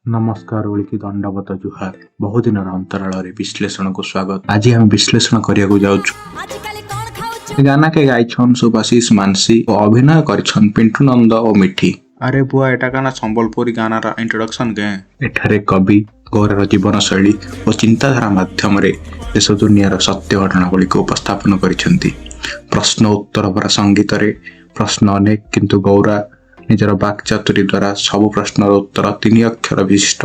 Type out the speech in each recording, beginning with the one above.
नमस्कार ओलिकी दंडवत जुहार बहुदिन अंतराल विश्लेषण को स्वागत। आज हम विश्लेषण करिया जाउछु। गाना के गायछन सुभाषिष मानसी और अभिनय करछन पिंटू नंद और मिठी। अरे बुआ एटा काना संबलपुरी गाना रा इंट्रोडक्शन के एठारे कवि गौरव जीवन शैली और चिंताधारा माध्यम रे देश दुनियार सत्य घटनावली को उपस्थापन करिसेंती। प्रश्न उत्तर भरा संगीत रे प्रश्न अनेक किंतु गौरा निजर वाक्चातुरी द्वारा सब प्रश्नर उत्तर 3 अक्षर विशिष्ट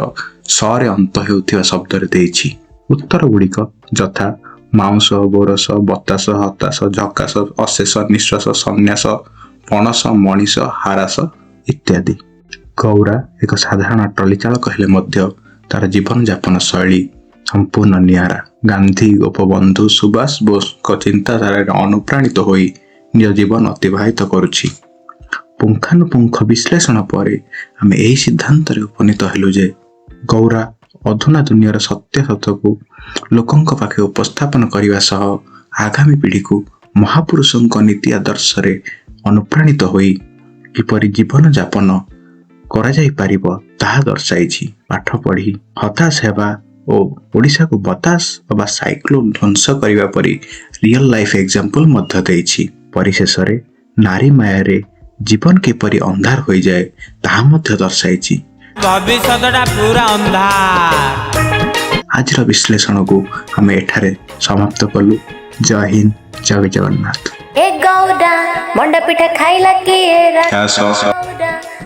सरे अंत हेउथिबा शब्द रे देइछि। उत्तर गुड़िक यथा माउंस गोरस बतास हताश झकास अशेष निश्वास संन्यास पणस मणिष हारास इत्यादि। गौरा एक साधारण ट्रली चालक हेले मध्य तार जीवन यापन शैली संपूर्ण नियारा। गांधी गोपबंधु सुभाष बोस चिंताधारा अनुप्राणित होई निज जीवन अतिबाहित करुछि। पुंखानुपुंख विश्लेषण पर आम यही सिद्धांत उपनीत हेलु जे गौरा अधुना दुनियार सत्य सत्य को लोकंक पाखे उपस्थापन करने सह आगामी पीढ़ी को महापुरुषों नीति आदर्श रे अनुप्राणित होई किपरि जीवन यापन करा जाई परिबो ताहा दर्शाइछि। पाठ पढ़ी हताश हेबा ओ ओडिशा को बतास अबा साइक्लोन ध्वंस करिबा परि रियल लाइफ एग्जांपल मध्य देइछि। परिशेष रे नारी माया रे जीवन किपरि अंधार हो जाए ताहा मध्य दर्शाइछि। भविष्यटा पूरा अंधार। आज विश्लेषण को हम एठारे समाप्त कलु। जय हिंद जय जगन्नाथ। ए गौडा मंडा पिठा खाइला के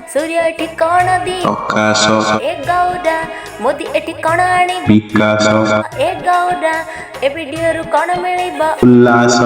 सूर्य एठी कोण दी आकाश ए गौडा मोदी एठी कोण आनी विकास ए गौडा ए वीडियो रु कोण मिलिबो उल्लास